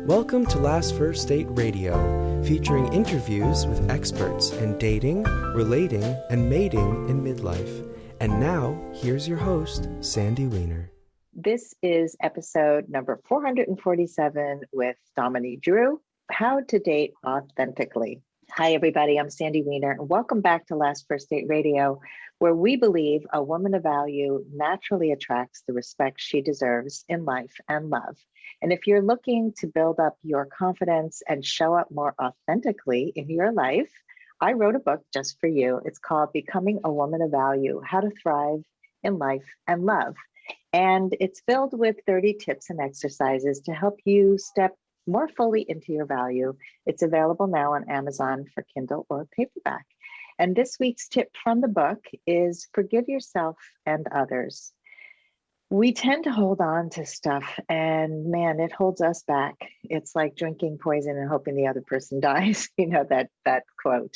Welcome to Last First Date Radio, featuring interviews with experts in dating, relating, and mating in midlife. And now, here's your host, Sandy Weiner. This is episode number 447 with Dominey Drew, How to Date Authentically. Hi, everybody. I'm Sandy Weiner, and welcome back to Last First Date Radio, where we believe a woman of value naturally attracts the respect she deserves in life and love. And if you're looking to build up your confidence and show up more authentically in your life, I wrote a book just for you. It's called Becoming a Woman of Value, How to Thrive in Life and Love. And it's filled with 30 tips and exercises to help you step more fully into your value. It's available now on Amazon for Kindle or paperback. And this week's tip from the book is forgive yourself and others. We tend to hold on to stuff, and man, it holds us back. It's like drinking poison and hoping the other person dies, that quote.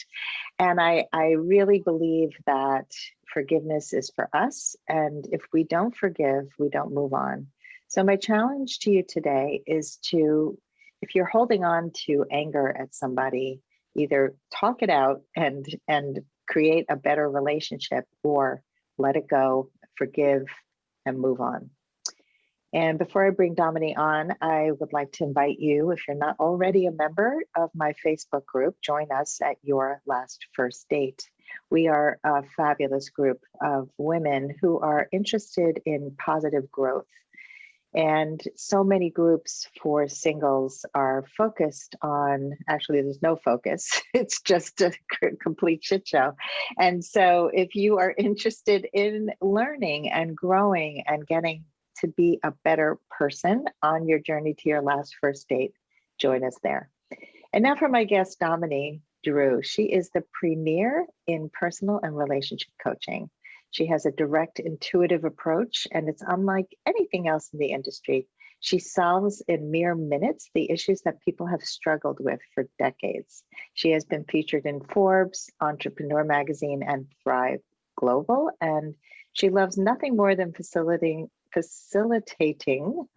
And I really believe that forgiveness is for us. And if we don't forgive, we don't move on. So my challenge to you today is to, if you're holding on to anger at somebody, either talk it out and create a better relationship, or let it go, forgive, and move on. And before I bring Dominey on, I would like to invite you, if you're not already a member of my Facebook group, join us at Your Last First Date. We are a fabulous group of women who are interested in positive growth. And so many groups for singles are focused on, actually, there's no focus. It's just a complete shit show. And so if you are interested in learning and growing and getting to be a better person on your journey to your last first date, join us there. And now for my guest, Dominey Drew. She is the premier in personal and relationship coaching. She has a direct, intuitive approach, and it's unlike anything else in the industry. She solves in mere minutes the issues that people have struggled with for decades. She has been featured in Forbes, Entrepreneur Magazine, and ThriveGlobal, and she loves nothing more than facilitating,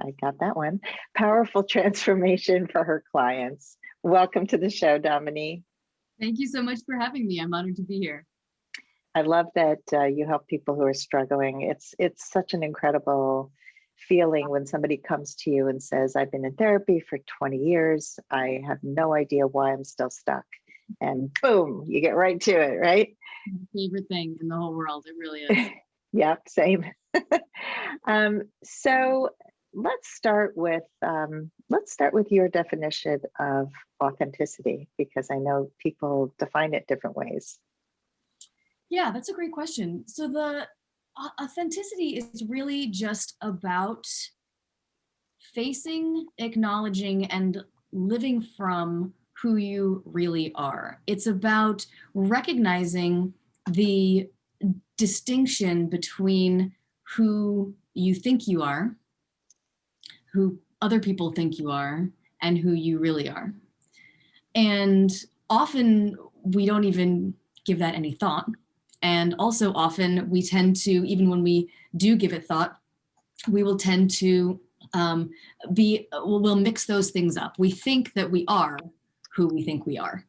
I got that one, powerful transformation for her clients. Welcome to the show, Dominey. Thank you so much for having me. I'm honored to be here. I love that you help people who are struggling. It's such an incredible feeling when somebody comes to you and says, I've been in therapy for 20 years. I have no idea why I'm still stuck. And boom, you get right to it, right? My favorite thing in the whole world. It really is. Yep, same. So let's start with your definition of authenticity, because I know people define it different ways. Yeah, that's a great question. So the authenticity is really just about facing, acknowledging, and living from who you really are. It's about recognizing the distinction between who you think you are, who other people think you are, and who you really are. And often we don't even give that any thought. And also often we tend to, even when we do give it thought, we will tend to we'll mix those things up. We think that we are who we think we are.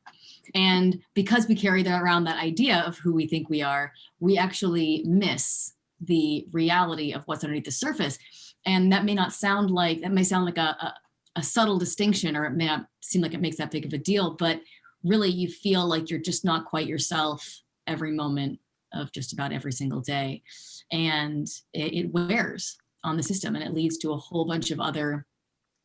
And because we carry around that idea of who we think we are, we actually miss the reality of what's underneath the surface. And that may sound like a subtle distinction, or it may not seem like it makes that big of a deal, but really you feel like you're just not quite yourself every moment of just about every single day. And it wears on the system, and it leads to a whole bunch of other,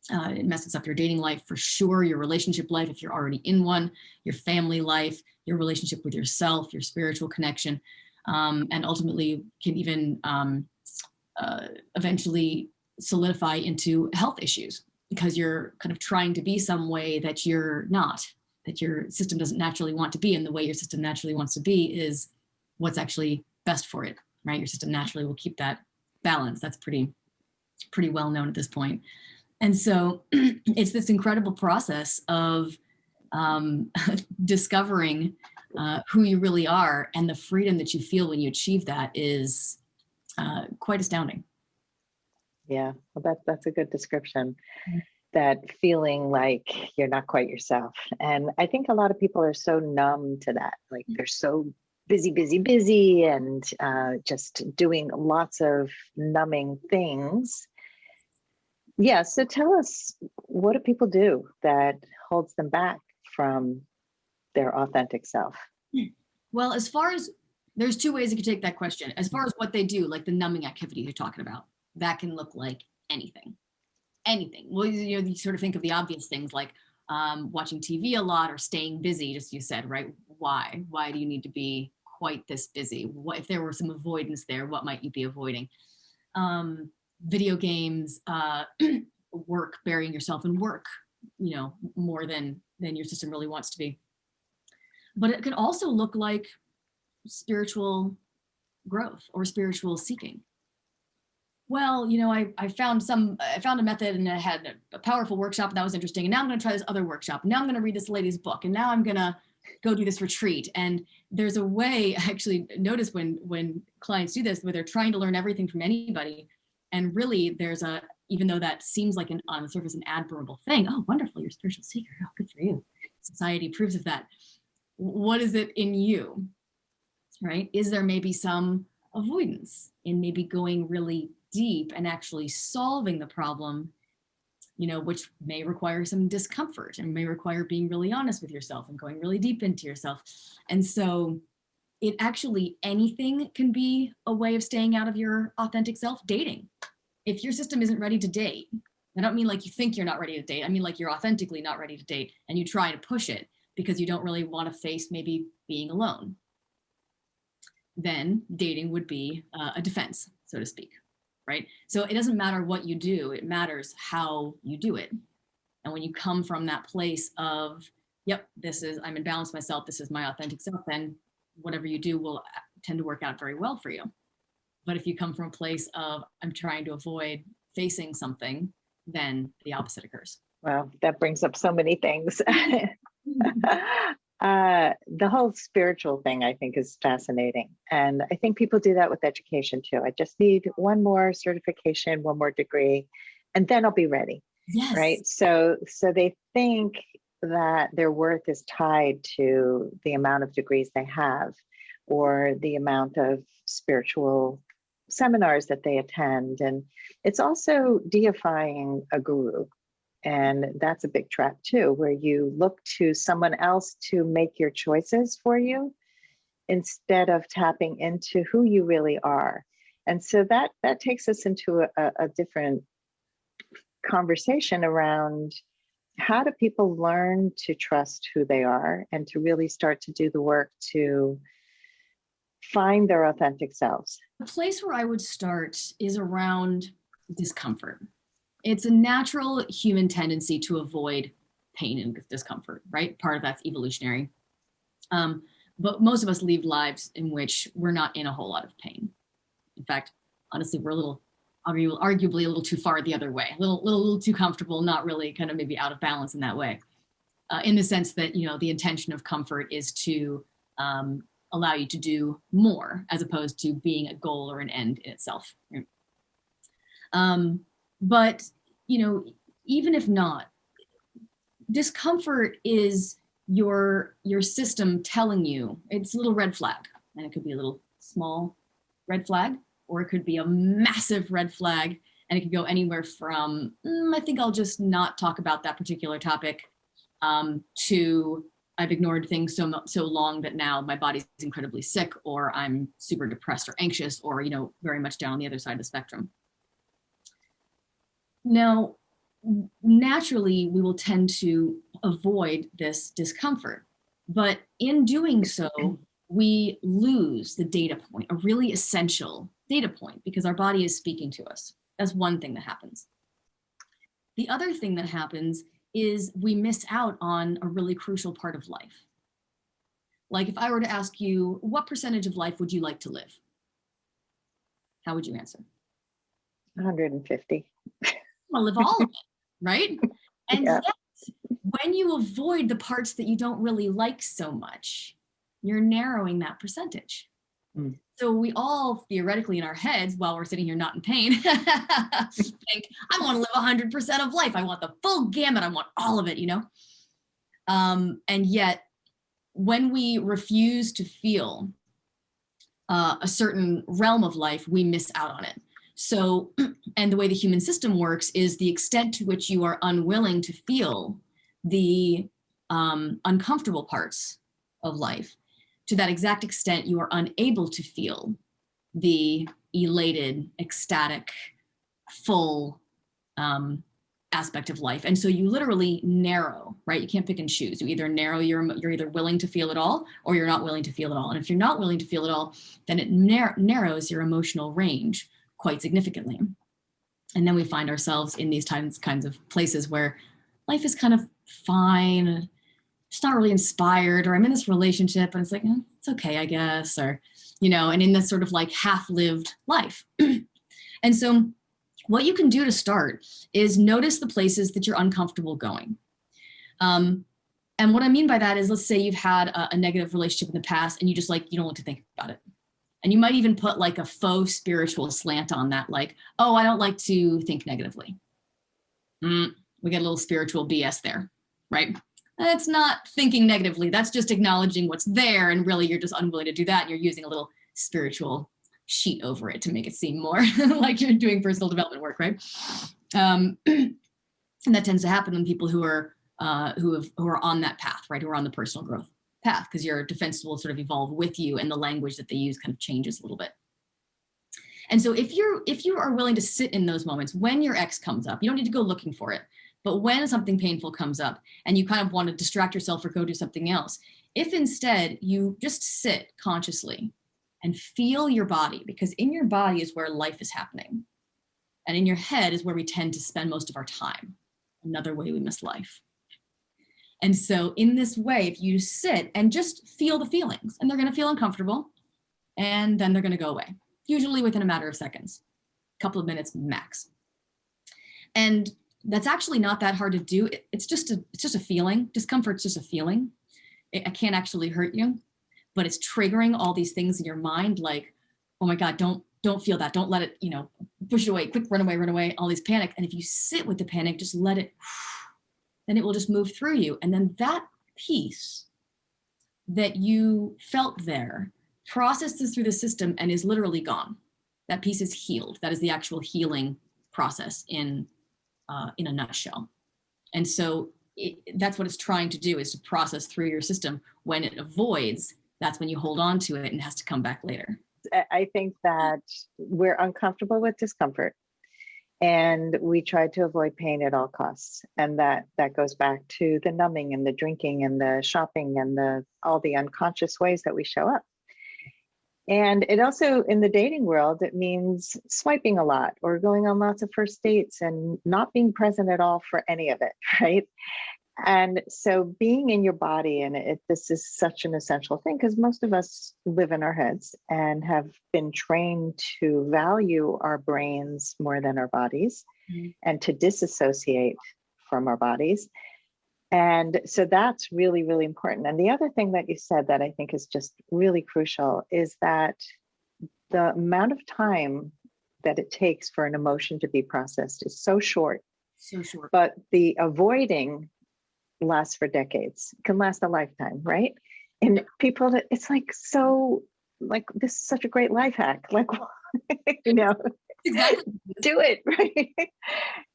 it messes up your dating life for sure, your relationship life if you're already in one, your family life, your relationship with yourself, your spiritual connection, and ultimately can even eventually solidify into health issues, because you're kind of trying to be some way that you're not, that your system doesn't naturally want to be. And the way your system naturally wants to be is what's actually best for it, right? Your system naturally will keep that balance. That's pretty well known at this point. And so it's this incredible process of discovering who you really are, and the freedom that you feel when you achieve that is quite astounding. Yeah, well, that's a good description. that feeling like you're not quite yourself. And I think a lot of people are so numb to that. Like they're so busy, busy, busy, and just doing lots of numbing things. Yeah. So tell us, what do people do that holds them back from their authentic self? Well, as far as there's two ways you could take that question. As far as what they do, like the numbing activity you're talking about, that can look like anything. Anything. Well, you sort of think of the obvious things like watching TV a lot or staying busy, just you said, right? Why? Why do you need to be quite this busy? What if there were some avoidance there? What might you be avoiding? Video games, work, burying yourself in work, more than your system really wants to be. But it can also look like spiritual growth or spiritual seeking. Well, I found a method, and I had a powerful workshop, and that was interesting. And now I'm going to try this other workshop. Now I'm going to read this lady's book, and now I'm going to go do this retreat. And there's a way, I actually notice when clients do this, where they're trying to learn everything from anybody. And really even though that seems like on the surface, an admirable thing. Oh, wonderful. You're a spiritual seeker. Oh, good for you. Society approves of that. What is it in you, right? Is there maybe some avoidance in maybe going really deep and actually solving the problem, which may require some discomfort and may require being really honest with yourself and going really deep into yourself. And so anything can be a way of staying out of your authentic self. Dating. If your system isn't ready to date, I don't mean like you think you're not ready to date. I mean like you're authentically not ready to date and you try to push it because you don't really want to face maybe being alone. Then dating would be a defense, so to speak. Right? So it doesn't matter what you do, it matters how you do it. And when you come from that place of, yep, I'm in balance with myself, this is my authentic self, then whatever you do will tend to work out very well for you. But if you come from a place of, I'm trying to avoid facing something, then the opposite occurs. Well, that brings up so many things. The whole spiritual thing, I think, is fascinating. And I think people do that with education too. I just need one more certification, one more degree, and then I'll be ready. Yes. Right. So they think that their worth is tied to the amount of degrees they have or the amount of spiritual seminars that they attend. And it's also deifying a guru. And that's a big trap too, where you look to someone else to make your choices for you instead of tapping into who you really are. And so that takes us into a different conversation around how do people learn to trust who they are and to really start to do the work to find their authentic selves. The place where I would start is around discomfort. It's a natural human tendency to avoid pain and discomfort, right? Part of that's evolutionary. But most of us lead lives in which we're not in a whole lot of pain. In fact, honestly, we're arguably a little too far the other way, a little too comfortable, not really kind of maybe out of balance in that way. In the sense that, the intention of comfort is to allow you to do more as opposed to being a goal or an end in itself. Right? But, even if not, discomfort is your system telling you it's a little red flag, and it could be a little small red flag, or it could be a massive red flag, and it could go anywhere from, I think I'll just not talk about that particular topic, to I've ignored things so long that now my body's incredibly sick, or I'm super depressed or anxious, or, very much down on the other side of the spectrum. Now, naturally, we will tend to avoid this discomfort, but in doing so, we lose the data point, a really essential data point, because our body is speaking to us. That's one thing that happens. The other thing that happens is we miss out on a really crucial part of life. Like if I were to ask you, what percentage of life would you like to live? How would you answer? 150. I'll live all of it, right? And Yeah. yet, when you avoid the parts that you don't really like so much, you're narrowing that percentage. Mm. So we all theoretically in our heads, while we're sitting here not in pain, think, I want to live 100% of life. I want the full gamut. I want all of it, And yet when we refuse to feel a certain realm of life, we miss out on it. So, and the way the human system works is the extent to which you are unwilling to feel the uncomfortable parts of life, to that exact extent, you are unable to feel the elated, ecstatic, full aspect of life. And so you literally narrow, right? You can't pick and choose. You either narrow, you're either willing to feel it all or you're not willing to feel it all. And if you're not willing to feel it all, then it narrows your emotional range quite significantly. And then we find ourselves in these kinds of places where life is kind of fine, it's not really inspired, or I'm in this relationship and it's like, it's okay, I guess, or, and in this sort of like half-lived life. And so what you can do to start is notice the places that you're uncomfortable going. And what I mean by that is, let's say you've had a negative relationship in the past and you just you don't want to think about it. And you might even put like a faux spiritual slant on that, like, oh, I don't like to think negatively. We get a little spiritual BS there, right? That's not thinking negatively. That's just acknowledging what's there. And really, you're just unwilling to do that. And you're using a little spiritual sheet over it to make it seem more like you're doing personal development work, right? And that tends to happen when people who are on that path, right? Who are on the personal growth path, because your defense will sort of evolve with you, and the language that they use kind of changes a little bit. And so if you are willing to sit in those moments when your ex comes up, you don't need to go looking for it. But when something painful comes up and you kind of want to distract yourself or go do something else, if instead you just sit consciously and feel your body, because in your body is where life is happening. And in your head is where we tend to spend most of our time. Another way we miss life. And so in this way, if you sit and just feel the feelings, and they're going to feel uncomfortable, and then they're going to go away, usually within a matter of seconds, a couple of minutes max. And that's actually not that hard to do. It's just a feeling. Discomfort's just a feeling. It can't actually hurt you, but it's triggering all these things in your mind, like, oh my God, don't feel that. Don't let it, push it away, quick, run away, all these panic. And if you sit with the panic, just let it, then it will just move through you. And then that piece that you felt there processes through the system and is literally gone. That piece is healed. That is the actual healing process in a nutshell. And so that's what it's trying to do, is to process through your system. When it avoids, that's when you hold on to it and it has to come back later. I think that we're uncomfortable with discomfort and we try to avoid pain at all costs. And that goes back to the numbing and the drinking and the shopping and all the unconscious ways that we show up. And it also, in the dating world, it means swiping a lot or going on lots of first dates and not being present at all for any of it, right? And so being in your body, and this is such an essential thing, because most of us live in our heads and have been trained to value our brains more than our bodies, and to disassociate from our bodies. And so that's really, really important. And the other thing that you said that I think is just really crucial is that the amount of time that it takes for an emotion to be processed is so short. So short. But the avoiding lasts for decades, can last a lifetime, right? And people, it's this is such a great life hack. Exactly. Do it, right?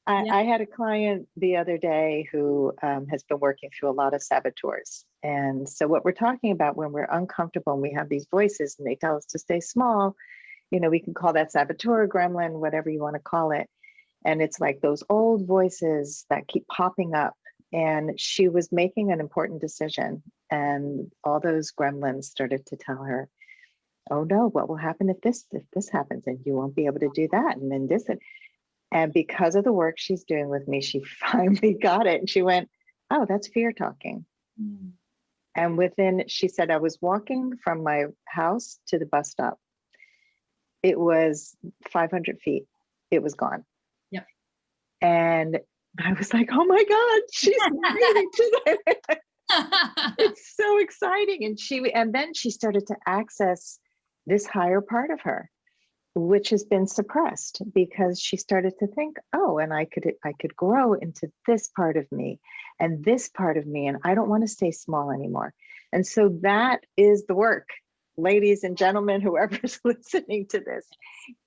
I had a client the other day who has been working through a lot of saboteurs. And so what we're talking about when we're uncomfortable and we have these voices and they tell us to stay small, we can call that saboteur, gremlin, whatever you want to call it. And it's like those old voices that keep popping up. And she was making an important decision. And all those gremlins started to tell her, oh no, what will happen if this happens? And you won't be able to do that. And then this. And because of the work she's doing with me, she finally got it. And she went, oh, that's fear talking. And she said, I was walking from my house to the bus stop. It was 500 feet. It was gone. Yep. And I was like, oh my God, she's really to that. It's so exciting. And then she started to access this higher part of her, which has been suppressed because she started to think, oh, and I could grow into this part of me and this part of me, and I don't want to stay small anymore. And so that is the work, ladies and gentlemen, whoever's listening to this.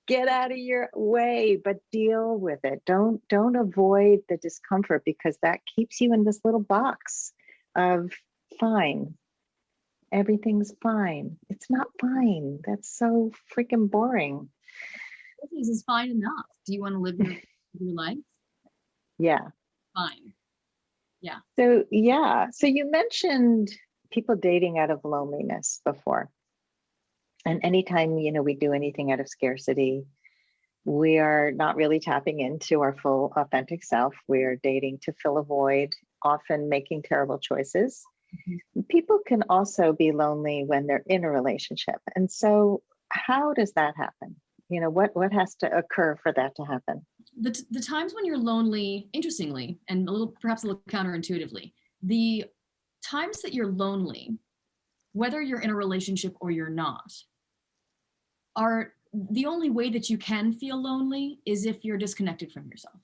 Get out of your way, but deal with it. Don't avoid the discomfort, because that keeps you in this little box of fine. Everything's fine. It's not fine. That's so freaking boring. This is fine enough. Do you want to live your life? Yeah. Fine. Yeah. So you mentioned people dating out of loneliness before. And anytime, we do anything out of scarcity, we are not really tapping into our full authentic self. We are dating to fill a void, often making terrible choices. Mm-hmm. People can also be lonely when they're in a relationship. And so how does that happen? What has to occur for that to happen? The times when you're lonely, interestingly, and perhaps a little counterintuitively, the times that you're lonely, whether you're in a relationship or you're not, are the only way that you can feel lonely is if you're disconnected from yourself.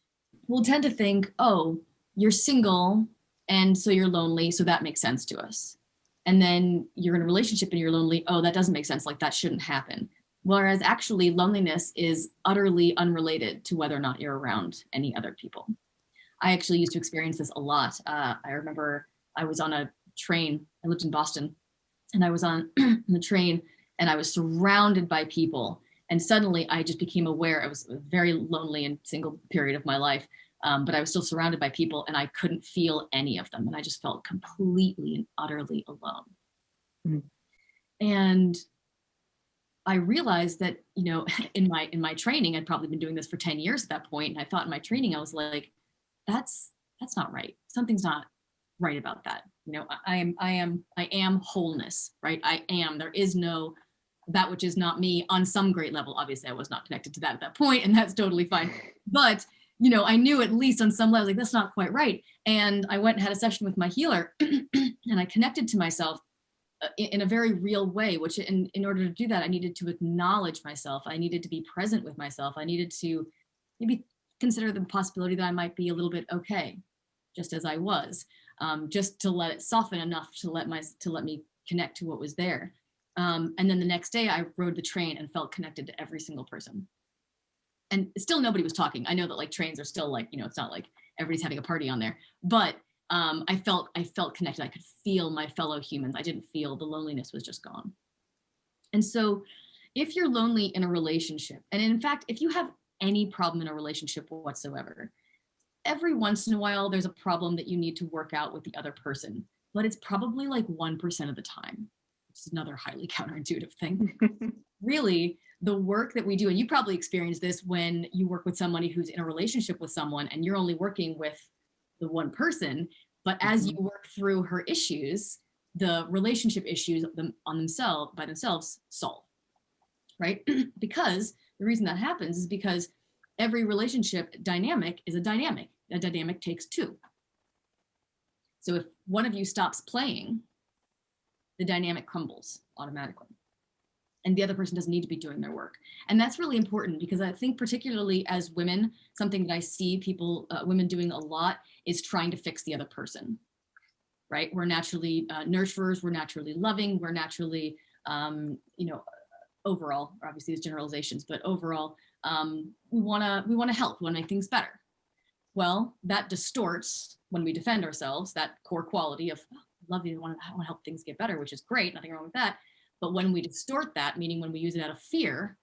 We'll tend to think, oh, you're single and so you're lonely, so that makes sense to us. And then you're in a relationship and you're lonely, oh, that doesn't make sense, like that shouldn't happen. Whereas actually loneliness is utterly unrelated to whether or not you're around any other people. I actually used to experience this a lot. I remember I was on a train. I lived in Boston, and I was on the train and I was surrounded by people. And suddenly I just became aware. I was very lonely and single period of my life, but I was still surrounded by people and I couldn't feel any of them. And I just felt completely and utterly alone. Mm-hmm. And I realized that, in my training, I'd probably been doing this for 10 years at that point. And I thought in my training, I was like, that's not right. Something's not right about that. I am wholeness, right? There is no, that which is not me on some great level. Obviously I was not connected to that at that point, and that's totally fine. But, I knew at least on some level, like, that's not quite right. And I went and had a session with my healer and I connected to myself in a very real way, which in order to do that, I needed to acknowledge myself. I needed to be present with myself. I needed to maybe consider the possibility that I might be a little bit okay, just as I was, just to let it soften enough to let me connect to what was there. And then the next day I rode the train and felt connected to every single person. And still nobody was talking. I know that like trains are still like, it's not like everybody's having a party on there, but I felt connected. I could feel my fellow humans. I didn't feel the loneliness was just gone. And so if you're lonely in a relationship, and in fact, if you have any problem in a relationship whatsoever, every once in a while, there's a problem that you need to work out with the other person, but it's probably like 1% of the time, which is another highly counterintuitive thing. Really, the work that we do, and you probably experience this when you work with somebody who's in a relationship with someone and you're only working with the one person, but as you work through her issues, the relationship issues by themselves solve, right? Because the reason that happens is because every relationship dynamic is a dynamic. A dynamic takes two. So if one of you stops playing, the dynamic crumbles automatically. And the other person doesn't need to be doing their work. And that's really important, because I think particularly as women, something that I see women doing a lot is trying to fix the other person, right? We're naturally nurturers, we're naturally loving, we're naturally, overall, obviously there's generalizations, but overall, we wanna help, we wanna make things better. Well, that distorts when we defend ourselves, that core quality of, oh, love you, I wanna help things get better, which is great, nothing wrong with that. But when we distort that, meaning when we use it out of fear,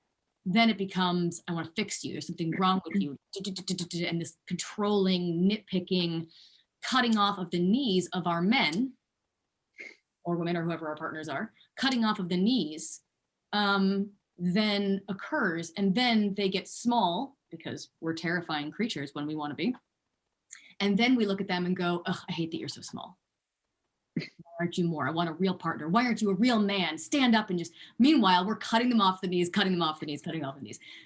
then it becomes, I want to fix you. There's something wrong with you. And this controlling, nitpicking, cutting off of the knees of our men or women or whoever our partners are, cutting off of the knees, then occurs. And then they get small, because we're terrifying creatures when we want to be. And then we look at them and go, oh, I hate that you're so small. Why aren't you more? I want a real partner. Why aren't you a real man? Stand up and just, meanwhile, we're cutting them off the knees.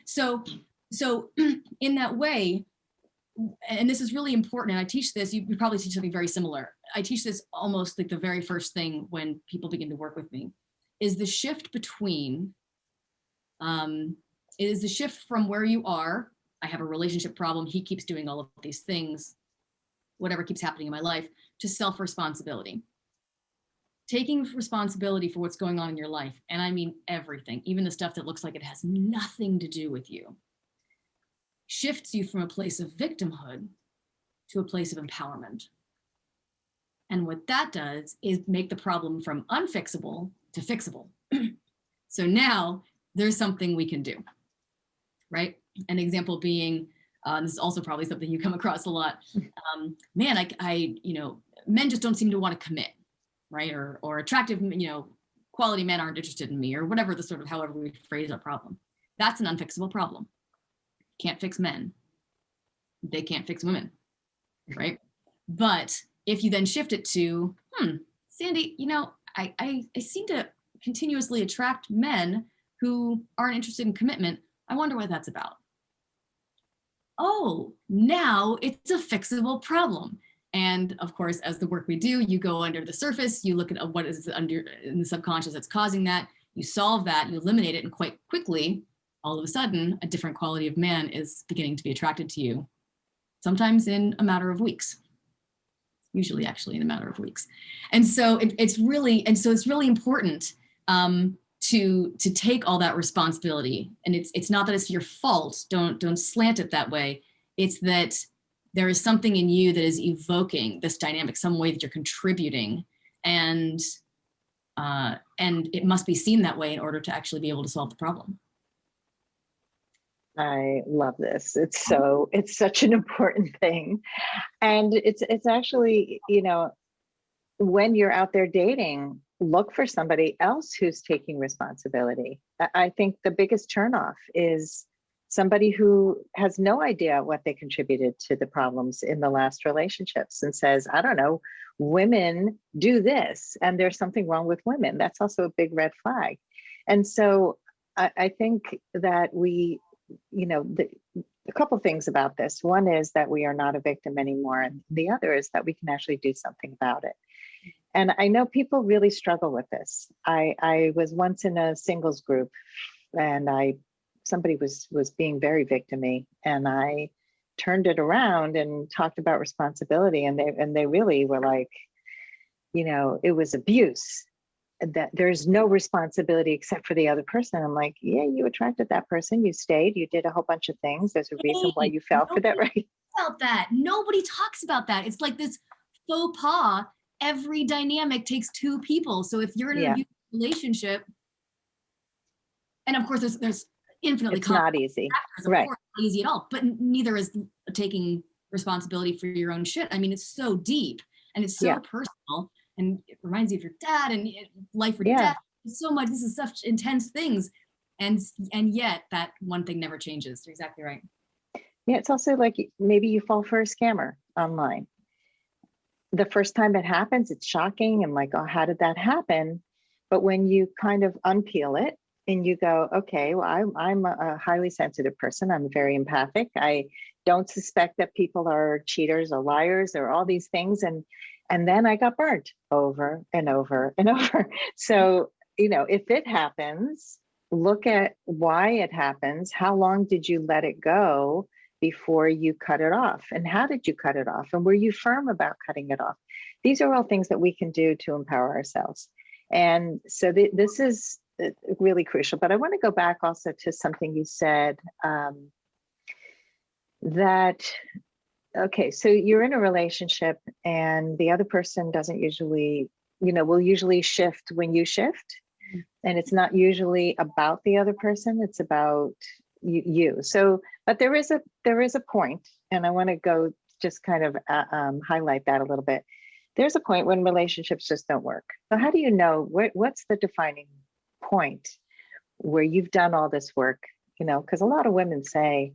So in that way, and this is really important, and I teach this, you probably teach something very similar. I teach this almost like the very first thing when people begin to work with me, is the shift between It is the shift from where you are. I have a relationship problem. He keeps doing all of these things, whatever keeps happening in my life, to self-responsibility. Taking responsibility for what's going on in your life. And I mean everything, even the stuff that looks like it has nothing to do with you, shifts you from a place of victimhood to a place of empowerment. And what that does is make the problem from unfixable to fixable. So now there's something we can do, right? An example being, this is also probably something you come across a lot. Man, men just don't seem to want to commit, right? Or attractive, quality men aren't interested in me, or whatever the sort of, however we phrase our problem. That's an unfixable problem. Can't fix men. They can't fix women, right? But if you then shift it to, Sandy, I seem to continuously attract men who aren't interested in commitment. I wonder what that's about. Oh, now it's a fixable problem. And of course, as the work we do, you go under the surface, you look at what is under in the subconscious that's causing that, you solve that, you eliminate it, and quite quickly, all of a sudden, a different quality of man is beginning to be attracted to you, sometimes in a matter of weeks, usually actually in a matter of weeks. And so it's really important to take all that responsibility. And it's not that it's your fault. Don't slant it that way. It's that there is something in you that is evoking this dynamic, some way that you're contributing, and it must be seen that way in order to actually be able to solve the problem. I love this. It's such an important thing. And it's actually, when you're out there dating, look for somebody else who's taking responsibility. I think the biggest turnoff is somebody who has no idea what they contributed to the problems in the last relationships and says, I don't know, women do this and there's something wrong with women. That's also a big red flag. And so I think that a couple things about this. One is that we are not a victim anymore. And the other is that we can actually do something about it. And I know people really struggle with this. I was once in a singles group and somebody was being very victim-y, and I turned it around and talked about responsibility, and they really were like, it was abuse, that there's no responsibility except for the other person. I'm like, yeah, you attracted that person, you stayed, you did a whole bunch of things. There's a reason why you fell for that, right? About that. Nobody talks about that. It's like this faux pas. Every dynamic takes two people. So if you're in an abusive relationship, and of course there's infinitely it's not easy, right? Not easy at all, but neither is taking responsibility for your own shit. I mean, it's so deep and it's so personal, and it reminds you of your dad and life or death. So much. This is such intense things, and yet that one thing never changes. You're exactly right. Yeah, it's also like maybe you fall for a scammer online. The first time it happens, it's shocking and like, oh, how did that happen? But when you kind of unpeel it and you go, okay, well, I'm a highly sensitive person. I'm very empathic. I don't suspect that people are cheaters or liars or all these things. And then I got burnt over and over and over. So, if it happens, look at why it happens. How long did you let it go before you cut it off? And how did you cut it off? And were you firm about cutting it off? These are all things that we can do to empower ourselves. And so this is really crucial. But I want to go back also to something you said, okay, so you're in a relationship and the other person doesn't usually, will usually shift when you shift. And it's not usually about the other person, it's about you. So, but there is a point, and I want to go just kind of highlight that a little bit. There's a point when relationships just don't work. So how do you know what's the defining point where you've done all this work? Because a lot of women say,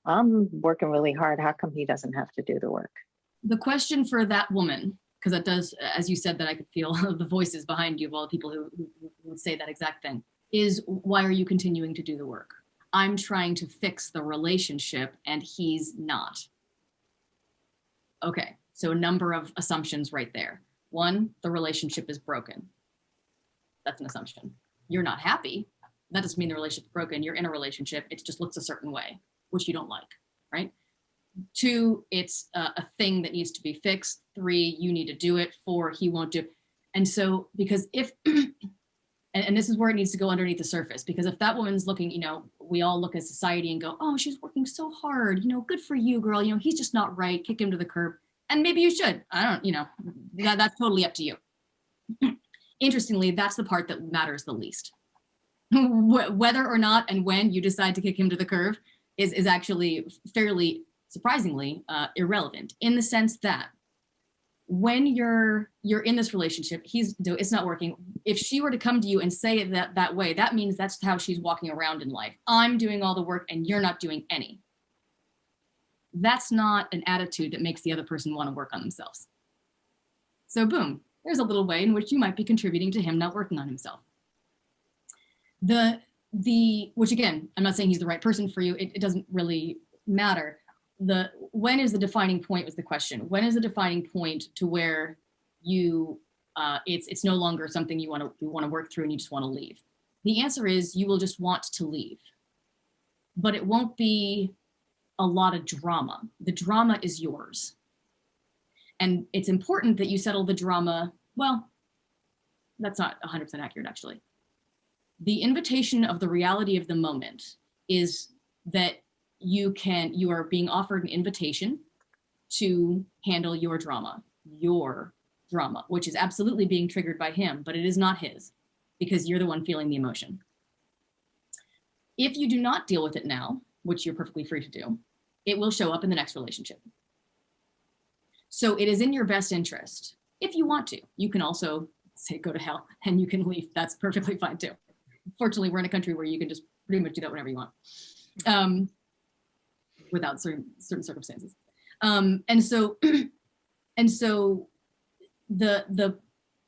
I'm working really hard. How come he doesn't have to do the work? The question for that woman, because it does, as you said, that I could feel the voices behind you of all the people who would say that exact thing, is why are you continuing to do the work? I'm trying to fix the relationship and he's not. Okay, so a number of assumptions right there. One, the relationship is broken. That's an assumption. You're not happy. That doesn't mean the relationship's broken. You're in a relationship. It just looks a certain way, which you don't like, right? 2, it's a thing that needs to be fixed. 3, you need to do it. 4, he won't do it. And so, because if, and this is where it needs to go underneath the surface, because if that woman's looking, we all look at society and go, oh, she's working so hard, good for you, girl. He's just not right. Kick him to the curb. And maybe you should. I don't, that's totally up to you. Interestingly, that's the part that matters the least. Whether or not and when you decide to kick him to the curb is actually fairly surprisingly irrelevant, in the sense that when you're in this relationship, it's not working. If she were to come to you and say it that way, that means that's how she's walking around in life. I'm doing all the work and you're not doing any. That's not an attitude that makes the other person want to work on themselves. So boom, there's a little way in which you might be contributing to him not working on himself. Which again, I'm not saying he's the right person for you. It doesn't really matter. When is the defining point was the question. When is the defining point to where it's no longer something you want to work through and you just want to leave? The answer is you will just want to leave, but it won't be a lot of drama. The drama is yours. And it's important that you settle the drama. Well, that's not 100% accurate, actually. The invitation of the reality of the moment is that you are being offered an invitation to handle your drama, which is absolutely being triggered by him, but it is not his, because you're the one feeling the emotion. If you do not deal with it now, which you're perfectly free to do, it will show up in the next relationship. So it is in your best interest. If you want to, you can also say, go to hell, and you can leave. That's perfectly fine too. Fortunately, we're in a country where you can just pretty much do that whenever you want, without certain circumstances. And so the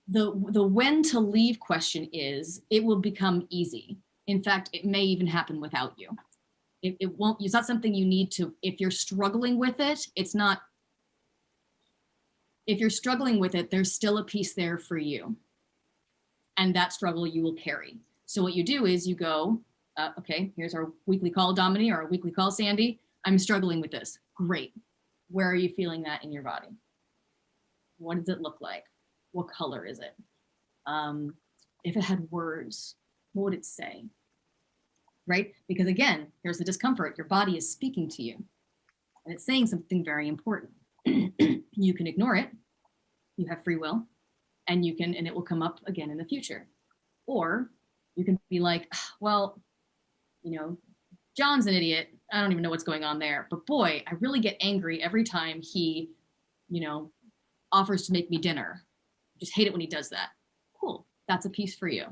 when to leave question is, it will become easy. In fact, it may even happen without you. It's not something you need to, if you're struggling with it, if you're struggling with it, there's still a piece there for you. And that struggle you will carry. So what you do is you go, okay, here's our weekly call, Dominey, or our weekly call, Sandy. I'm struggling with this. Great. Where are you feeling that in your body? What does it look like? What color is it? If it had words, what would it say? Right? Because again, here's the discomfort. Your body is speaking to you, and it's saying something very important. You can ignore it. You have free will, and it will come up again in the future. Or you can be like, well, John's an idiot. I don't even know what's going on there. But boy, I really get angry every time he, offers to make me dinner. I just hate it when he does that. Cool. That's a piece for you.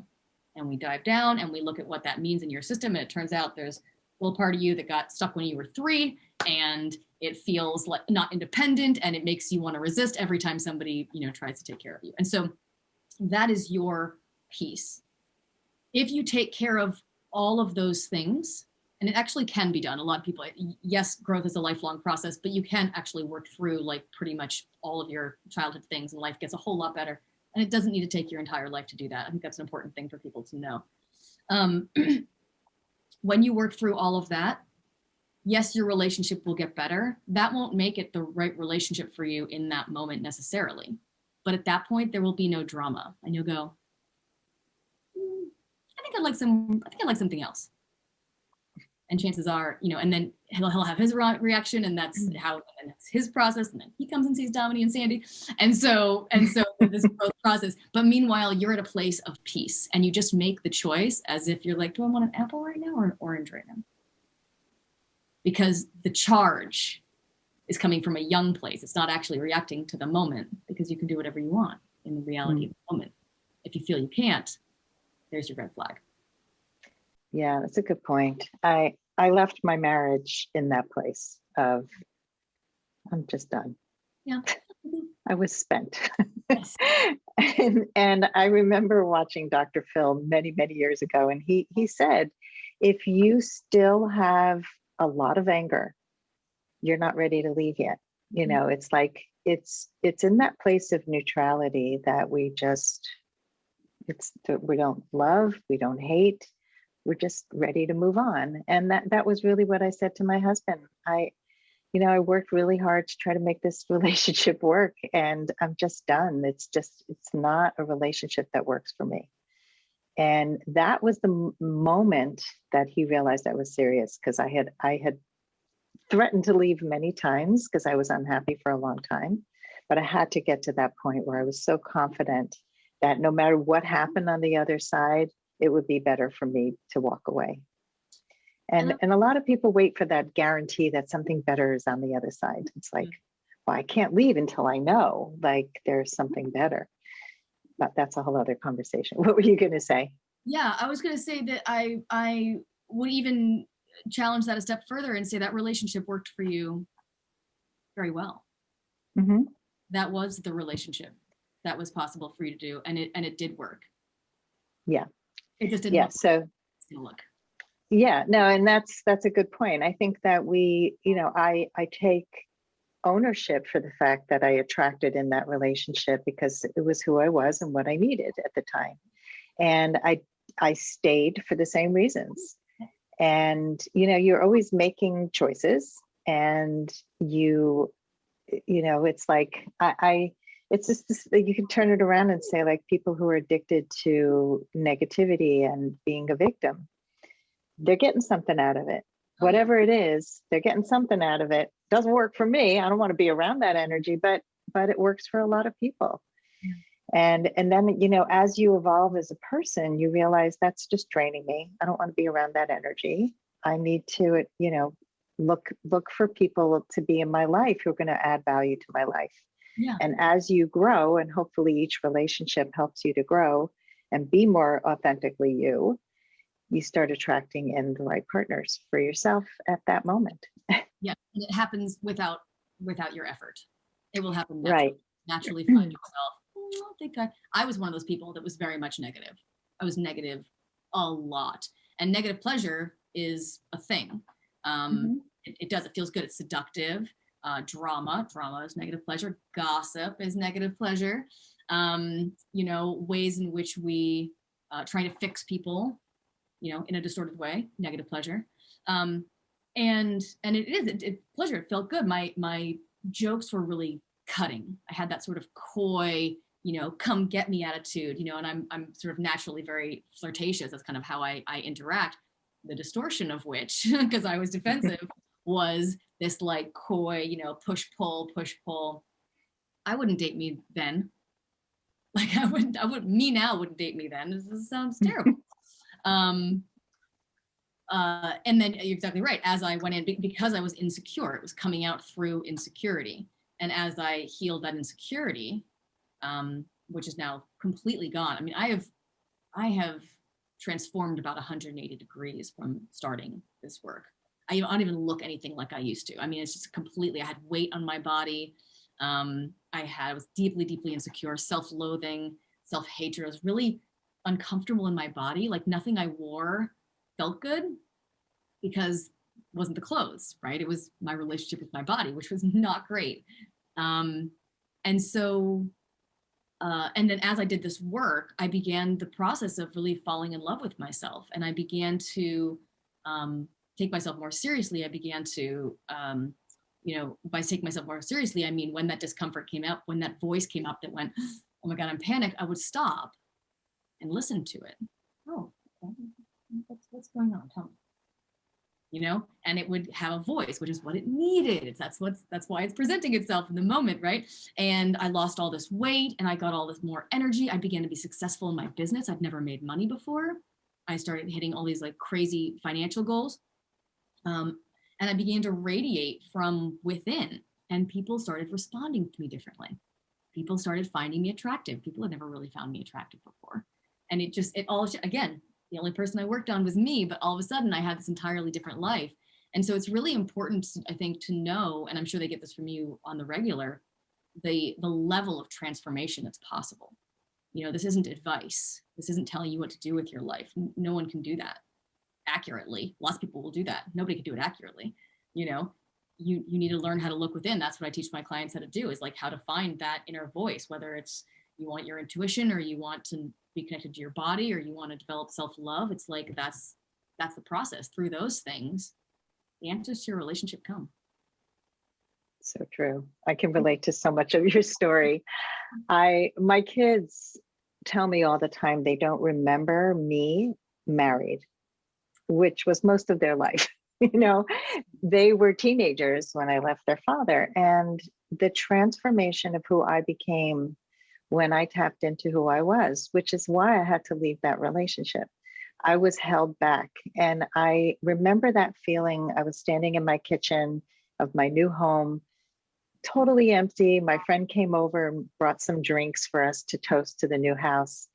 And we dive down and we look at what that means in your system. And it turns out there's a little part of you that got stuck when you were 3, and it feels like not independent, and it makes you want to resist every time somebody, tries to take care of you. And so that is your piece. If you take care of all of those things, and it actually can be done. A lot of people, yes, growth is a lifelong process, but you can actually work through like pretty much all of your childhood things, and life gets a whole lot better. And it doesn't need to take your entire life to do that. I think that's an important thing for people to know. When you work through all of that, yes, your relationship will get better. That won't make it the right relationship for you in that moment necessarily. But at that point, there will be no drama. And you'll go, I think I'd like something else. And chances are, and then he'll have his reaction, and that's his process. And then he comes and sees Dominey and Sandy. And so this growth process. But meanwhile, you're at a place of peace, and you just make the choice as if you're like, do I want an apple right now or an orange right now? Because the charge is coming from a young place. It's not actually reacting to the moment, because you can do whatever you want in the reality of the moment. If you feel you can't, there's your red flag. Yeah, that's a good point. I left my marriage in that place of, I'm just done. Yeah. I was spent. Yes. and I remember watching Dr. Phil many, many years ago, and he said, if you still have a lot of anger, you're not ready to leave yet. It's like, it's in that place of neutrality that we don't love, we don't hate, we're just ready to move on. And that was really what I said to my husband. I worked really hard to try to make this relationship work, and I'm just done. It's not a relationship that works for me. And that was the moment that he realized I was serious, because I had threatened to leave many times because I was unhappy for a long time. But I had to get to that point where I was so confident that no matter what happened on the other side, it would be better for me to walk away. And a lot of people wait for that guarantee that something better is on the other side. It's like, well, I can't leave until I know like there's something better. But that's a whole other conversation. What were you going to say? Yeah, I was going to say that I would even challenge that a step further and say that relationship worked for you very well. Mm-hmm. That was the relationship that was possible for you to do, and it did work. Yeah. It just didn't. Yeah. So. Look. Yeah. No, and that's a good point. I think that I take ownership for the fact that I attracted in that relationship, because it was who I was and what I needed at the time. And I stayed for the same reasons. And, you're always making choices, and it's like, it's just this, you can turn it around and say, like, people who are addicted to negativity and being a victim, they're getting something out of it. Whatever it is, they're getting something out of it. Doesn't work for me. I don't want to be around that energy, but it works for a lot of people. And then, as you evolve as a person, you realize that's just draining me. I don't want to be around that energy. I need to, look for people to be in my life who are going to add value to my life. Yeah. And as you grow, and hopefully each relationship helps you to grow and be more authentically you start attracting in the right partners for yourself at that moment. Yeah, and it happens without your effort. It will happen naturally. Right. Naturally find yourself. I think I was one of those people that was very much negative. I was negative a lot, and negative pleasure is a thing. It does. It feels good. It's seductive. Drama is negative pleasure. Gossip is negative pleasure. Ways in which we try to fix people, in a distorted way, negative pleasure. And it is pleasure. It felt good. My jokes were really cutting. I had that sort of coy, come get me attitude, and I'm sort of naturally very flirtatious. That's kind of how I interact. The distortion of which, because I was defensive, was this like coy, push pull. I wouldn't date me then. Like me now wouldn't date me then. This sounds terrible. And then you're exactly right. As I went in, because I was insecure, it was coming out through insecurity. And as I healed that insecurity, which is now completely gone. I mean, I have transformed about 180 degrees from starting this work. I don't even look anything like I used to. I mean, it's just completely, I had weight on my body. I was deeply, deeply insecure, self-loathing, self-hatred. I was really uncomfortable in my body. Like nothing I wore felt good because it wasn't the clothes, right? It was my relationship with my body, which was not great. And then as I did this work, I began the process of really falling in love with myself. And I began to take myself more seriously. I began to, by taking myself more seriously, I mean, when that discomfort came up, when that voice came up that went, oh my God, I'm panicked, I would stop and listen to it. Oh, okay. What's going on? Tell me. And it would have a voice, which is what it needed. That's why it's presenting itself in the moment, right? And I lost all this weight and I got all this more energy. I began to be successful in my business. I'd never made money before. I started hitting all these like crazy financial goals. And I began to radiate from within, and people started responding to me differently. People started finding me attractive. People had never really found me attractive before. And again, the only person I worked on was me, but all of a sudden I had this entirely different life. And so it's really important, I think, to know, and I'm sure they get this from you on the regular, the level of transformation that's possible. This isn't advice. This isn't telling you what to do with your life. No one can do that accurately. Lots of people will do that. Nobody can do it accurately. You need to learn how to look within. That's what I teach my clients how to do, is like how to find that inner voice, whether it's you want your intuition or you want to be connected to your body or you want to develop self-love. It's like that's that's the process. Through those things, the answers to your relationship come. So true. I can relate to so much of your story. My kids tell me all the time they don't remember me married, which was most of their life. They were teenagers when I left their father, and the transformation of who I became when I tapped into who I was, which is why I had to leave that relationship. I was held back. And I remember that feeling. I was standing in my kitchen of my new home, totally empty. My friend came over and brought some drinks for us to toast to the new house.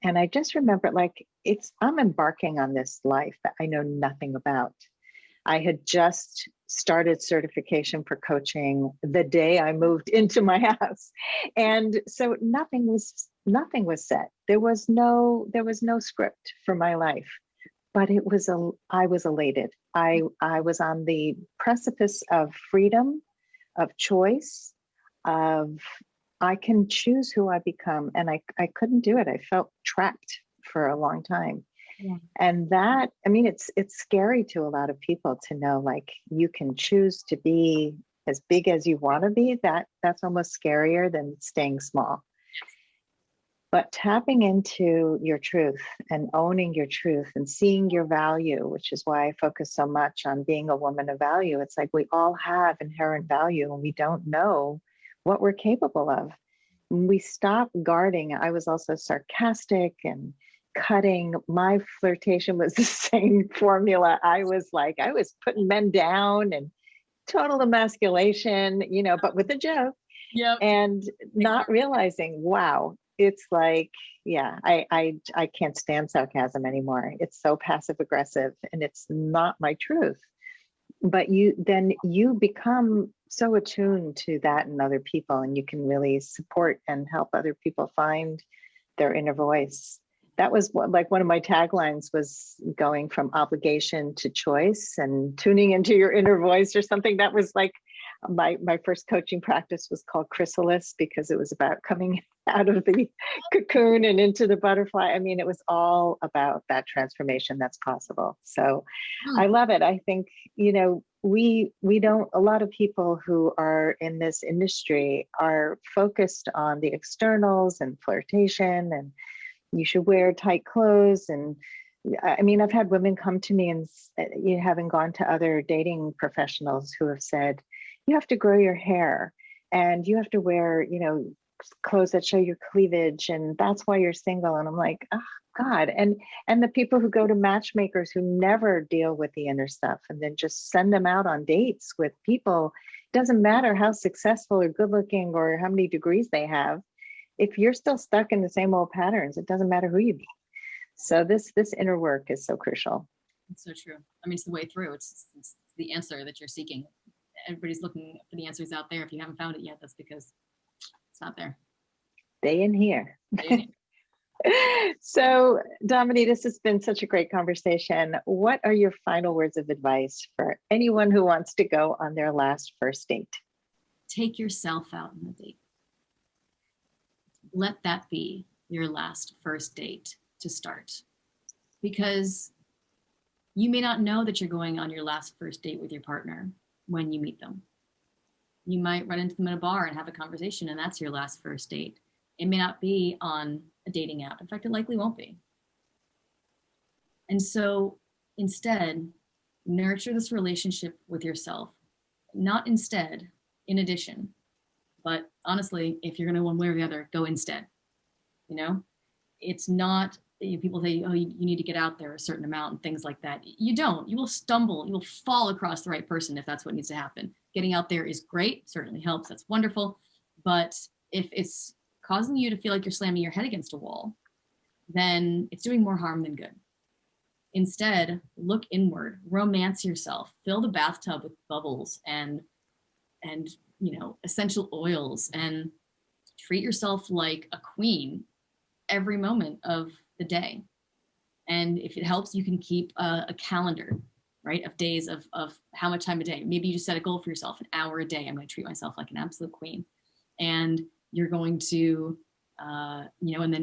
And I just remember, I'm embarking on this life that I know nothing about. I had just started certification for coaching the day I moved into my house. And so nothing was set. There was no script for my life, but I was elated. I was on the precipice of freedom, of choice, of I can choose who I become. And I couldn't do it. I felt trapped for a long time. Yeah. And that, it's scary to a lot of people to know, you can choose to be as big as you want to be. That's almost scarier than staying small. But tapping into your truth and owning your truth and seeing your value, which is why I focus so much on being a woman of value. It's like we all have inherent value and we don't know what we're capable of. When we stop guarding, I was also sarcastic and cutting. My flirtation was the same formula. I was putting men down and total emasculation, but with a joke. Yep. And not realizing, wow, it's I can't stand sarcasm anymore. It's so passive aggressive and it's not my truth. But you become so attuned to that in other people, and you can really support and help other people find their inner voice. That was one of my taglines, was going from obligation to choice and tuning into your inner voice, or something. That was my first coaching practice was called Chrysalis, because it was about coming out of the cocoon and into the butterfly. It was all about that transformation that's possible. So I love it. I think, we don't, a lot of people who are in this industry are focused on the externals and flirtation, and you should wear tight clothes. And I've had women come to me, and having gone to other dating professionals who have said, you have to grow your hair and you have to wear, clothes that show your cleavage, and that's why you're single. And I'm like, oh God. And the people who go to matchmakers who never deal with the inner stuff and then just send them out on dates with people. Doesn't matter how successful or good looking or how many degrees they have. If you're still stuck in the same old patterns, it doesn't matter who you be. So this inner work is so crucial. It's so true. It's the way through. It's the answer that you're seeking. Everybody's looking for the answers out there. If you haven't found it yet, that's because it's not there. Stay in here. So, Dominey, this has been such a great conversation. What are your final words of advice for anyone who wants to go on their last first date? Take yourself out on a date. Let that be your last first date to start. Because you may not know that you're going on your last first date with your partner when you meet them. You might run into them in a bar and have a conversation, and that's your last first date. It may not be on a dating app. In fact, it likely won't be. And so instead, nurture this relationship with yourself. Not instead, in addition. But honestly, if you're going to one way or the other, go instead. It's not, people say, oh, you need to get out there a certain amount and things like that. You don't. You will stumble. You will fall across the right person if that's what needs to happen. Getting out there is great. Certainly helps. That's wonderful. But if it's causing you to feel like you're slamming your head against a wall, then it's doing more harm than good. Instead, look inward, romance yourself, fill the bathtub with bubbles and essential oils, and treat yourself like a queen every moment of the day. And if it helps, you can keep a calendar, right, of days of how much time a day. Maybe you just set a goal for yourself, an hour a day. I'm going to treat myself like an absolute queen. And you're going to and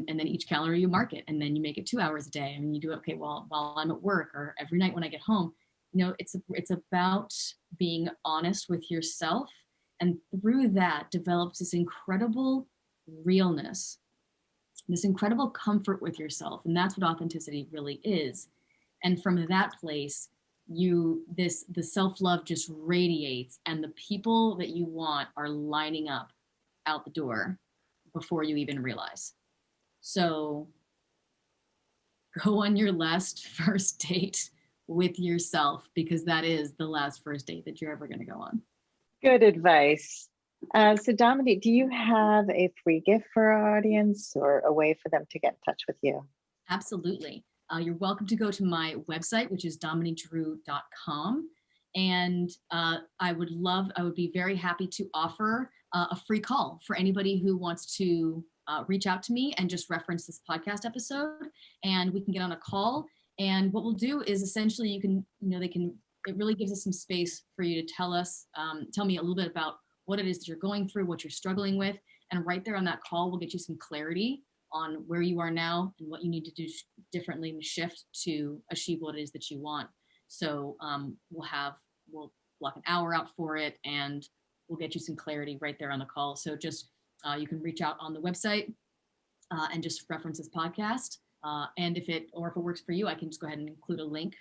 then each calendar you mark it, and then you make it 2 hours a day. I mean, you do it, okay, well, while I'm at work or every night when I get home. It's about being honest with yourself, and through that develops this incredible realness, this incredible comfort with yourself. And that's what authenticity really is. And from that place, the self-love just radiates, and the people that you want are lining up out the door before you even realize. So go on your last first date with yourself, because that is the last first date that you're ever going to go on. Good advice. So Dominique, do you have a free gift for our audience or a way for them to get in touch with you? Absolutely. You're welcome to go to my website, which is domineydrew.com. And I would be very happy to offer a free call for anybody who wants to reach out to me and just reference this podcast episode, and we can get on a call. And what we'll do is essentially it really gives us some space for you to tell me a little bit about what it is that you're going through, what you're struggling with. And right there on that call, we'll get you some clarity on where you are now and what you need to do differently and shift to achieve what it is that you want. So we'll block an hour out for it, and we'll get you some clarity right there on the call. So just, you can reach out on the website and just reference this podcast. And if it works for you, I can just go ahead and include a link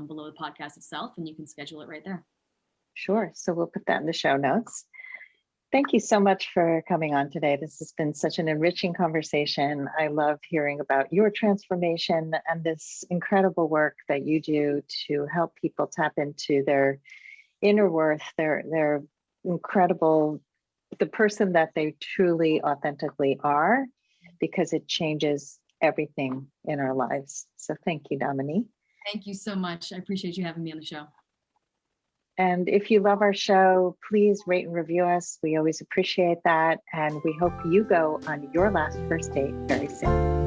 below the podcast itself, and you can schedule it right there. Sure. So we'll put that in the show notes. Thank you so much for coming on today. This has been such an enriching conversation. I love hearing about your transformation and this incredible work that you do to help people tap into their inner worth, their incredible, the person that they truly authentically are, because it changes everything in our lives. So thank you, Dominey. Thank you so much. I appreciate you having me on the show. And if you love our show, please rate and review us. We always appreciate that. And we hope you go on your last first date very soon.